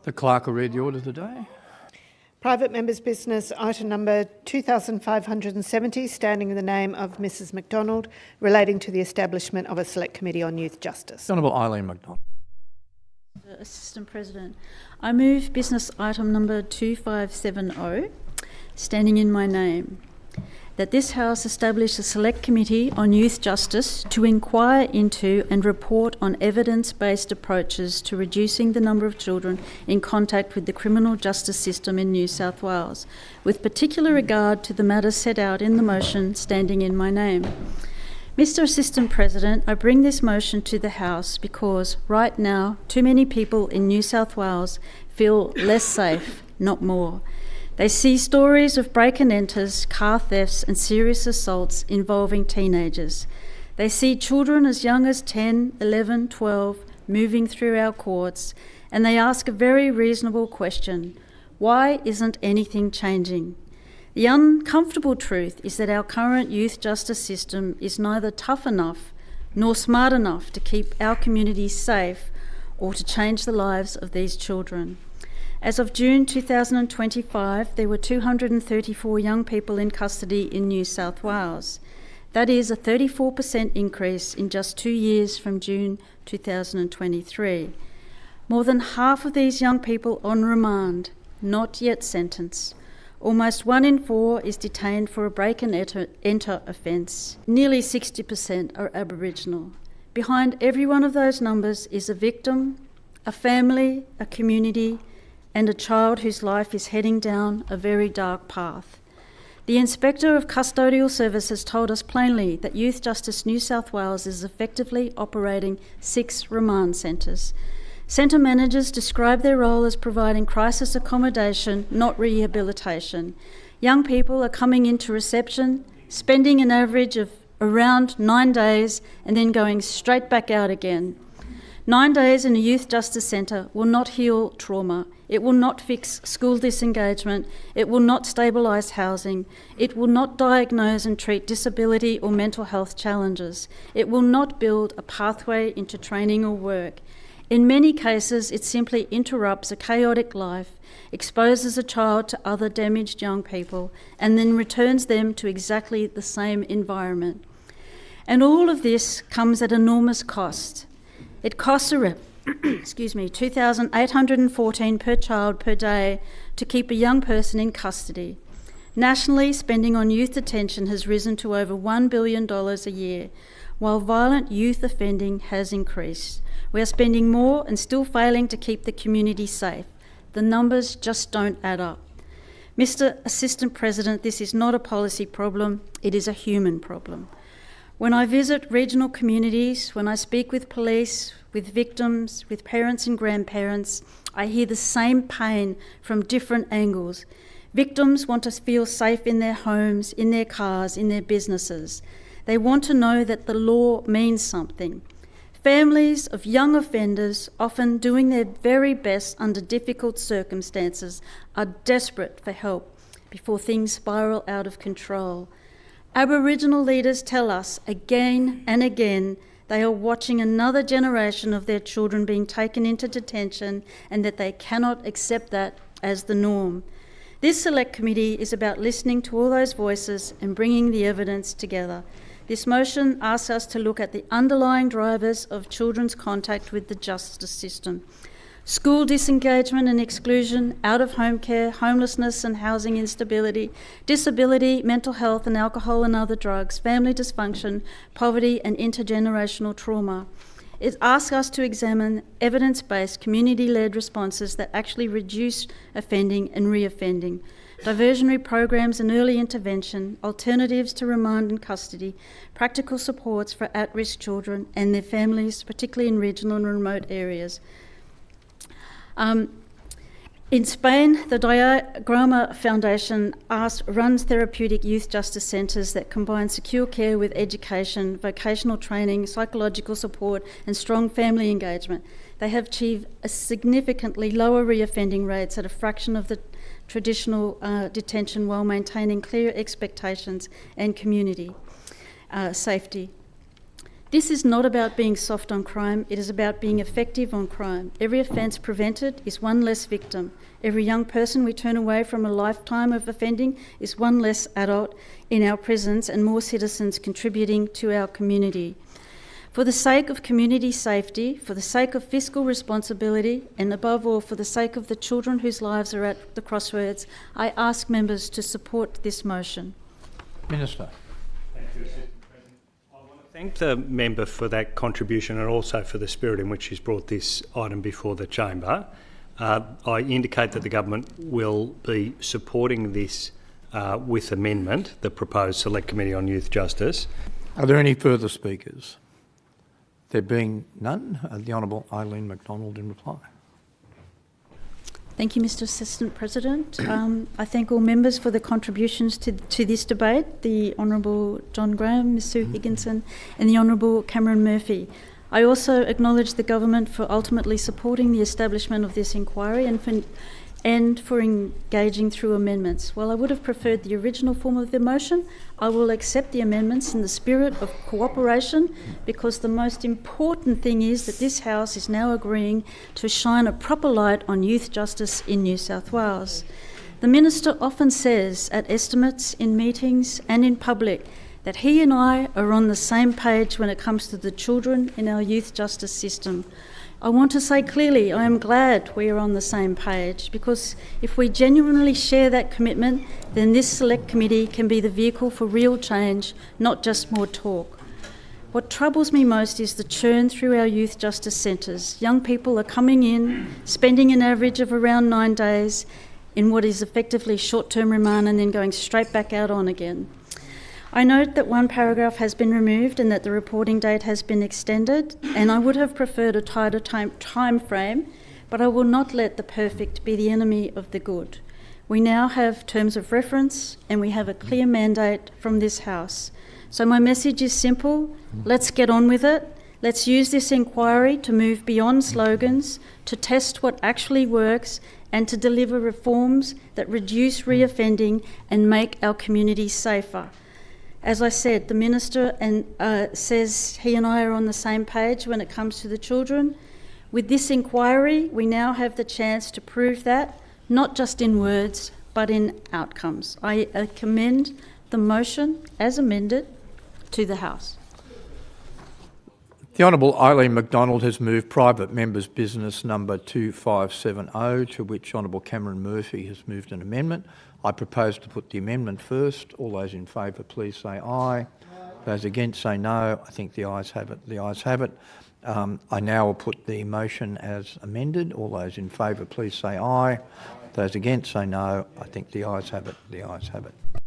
The clerk will read the order of the day. Private members' business, item number 2570, standing in the name of Mrs McDonald, relating to the establishment of a select committee on youth justice. The Honourable Eileen McDonald. Assistant President, I move business item number 2570, standing in my name, that this House establish a select committee on youth justice to inquire into and report on evidence-based approaches to reducing the number of children in contact with the criminal justice system in New South Wales, with particular regard to the matters set out in the motion standing in my name. Mr Assistant President, I bring this motion to the House because right now too many people in New South Wales feel less safe, not more. They see stories of break and enters, car thefts and serious assaults involving teenagers. They see children as young as 10, 11, 12 moving through our courts, and they ask a very reasonable question: why isn't anything changing? The uncomfortable truth is that our current youth justice system is neither tough enough nor smart enough to keep our communities safe or to change the lives of these children. As of June 2025, there were 234 young people in custody in New South Wales. That is a 34% increase in just 2 years from June 2023. More than half of these young people on remand, not yet sentenced. Almost 1 in 4 is detained for a break and enter offence. Nearly 60% are Aboriginal. Behind every one of those numbers is a victim, a family, a community, and a child whose life is heading down a very dark path. The Inspector of Custodial Services told us plainly that Youth Justice New South Wales is effectively operating 6 remand centres. Centre managers describe their role as providing crisis accommodation, not rehabilitation. Young people are coming into reception, spending an average of around 9 days and then going straight back out again. 9 days in a youth justice centre will not heal trauma. It will not fix school disengagement. It will not stabilise housing. It will not diagnose and treat disability or mental health challenges. It will not build a pathway into training or work. In many cases, it simply interrupts a chaotic life, exposes a child to other damaged young people, and then returns them to exactly the same environment. And all of this comes at enormous cost. It costs $2,814 per child per day to keep a young person in custody. Nationally, spending on youth detention has risen to over $1 billion a year, while violent youth offending has increased. We are spending more and still failing to keep the community safe. The numbers just don't add up. Mr Assistant President, this is not a policy problem, it is a human problem. When I visit regional communities, when I speak with police, with victims, with parents and grandparents, I hear the same pain from different angles. Victims want to feel safe in their homes, in their cars, in their businesses. They want to know that the law means something. Families of young offenders, often doing their very best under difficult circumstances, are desperate for help before things spiral out of control. Aboriginal leaders tell us again and again they are watching another generation of their children being taken into detention and that they cannot accept that as the norm. This select committee is about listening to all those voices and bringing the evidence together. This motion asks us to look at the underlying drivers of children's contact with the justice system. School disengagement and exclusion, out-of-home care, homelessness and housing instability, disability, mental health and alcohol and other drugs, family dysfunction, poverty and intergenerational trauma. It asks us to examine evidence-based, community-led responses that actually reduce offending and reoffending, diversionary programs and early intervention, alternatives to remand and custody, practical supports for at-risk children and their families, particularly in regional and remote areas. In Spain, the Diagrama Foundation runs therapeutic youth justice centres that combine secure care with education, vocational training, psychological support and strong family engagement. They have achieved a significantly lower reoffending rates at a fraction of the traditional detention while maintaining clear expectations and community safety. This is not about being soft on crime, it is about being effective on crime. Every offence prevented is one less victim. Every young person we turn away from a lifetime of offending is one less adult in our prisons and more citizens contributing to our community. For the sake of community safety, for the sake of fiscal responsibility, and above all for the sake of the children whose lives are at the crossroads, I ask members to support this motion. Minister. Thank you, Assistant President. I want to thank the member for that contribution and also for the spirit in which she's brought this item before the chamber. I indicate that the government will be supporting this with amendment, the proposed Select Committee on Youth Justice. Are there any further speakers? There being none, the Honourable Eileen McDonald in reply. Thank you, Mr Assistant President. I thank all members for the contributions to this debate, the Honourable John Graham, Ms Sue Higginson and the Honourable Cameron Murphy. I also acknowledge the government for ultimately supporting the establishment of this inquiry and for engaging through amendments. While I would have preferred the original form of the motion, I will accept the amendments in the spirit of cooperation, because the most important thing is that this House is now agreeing to shine a proper light on youth justice in New South Wales. The Minister often says at estimates, in meetings and in public, that he and I are on the same page when it comes to the children in our youth justice system. I want to say clearly, I am glad we are on the same page, because if we genuinely share that commitment, then this Select Committee can be the vehicle for real change, not just more talk. What troubles me most is the churn through our youth justice centres. Young people are coming in, spending an average of around 9 days in what is effectively short-term remand and then going straight back out on again. I note that one paragraph has been removed and that the reporting date has been extended, and I would have preferred a tighter time frame, but I will not let the perfect be the enemy of the good. We now have terms of reference and we have a clear mandate from this House. So my message is simple: let's get on with it. Let's use this inquiry to move beyond slogans, to test what actually works, and to deliver reforms that reduce reoffending and make our communities safer. As I said, the Minister says he and I are on the same page when it comes to the children. With this inquiry, we now have the chance to prove that, not just in words, but in outcomes. I commend the motion as amended to the House. The Honourable Eileen McDonald has moved private members' business number 2570, to which Honourable Cameron Murphy has moved an amendment. I propose to put the amendment first. All those in favour, please say aye. Those against, say no. I think the ayes have it. The ayes have it. I now will put the motion as amended. All those in favour, please say aye. Those against, say no. I think the ayes have it. The ayes have it.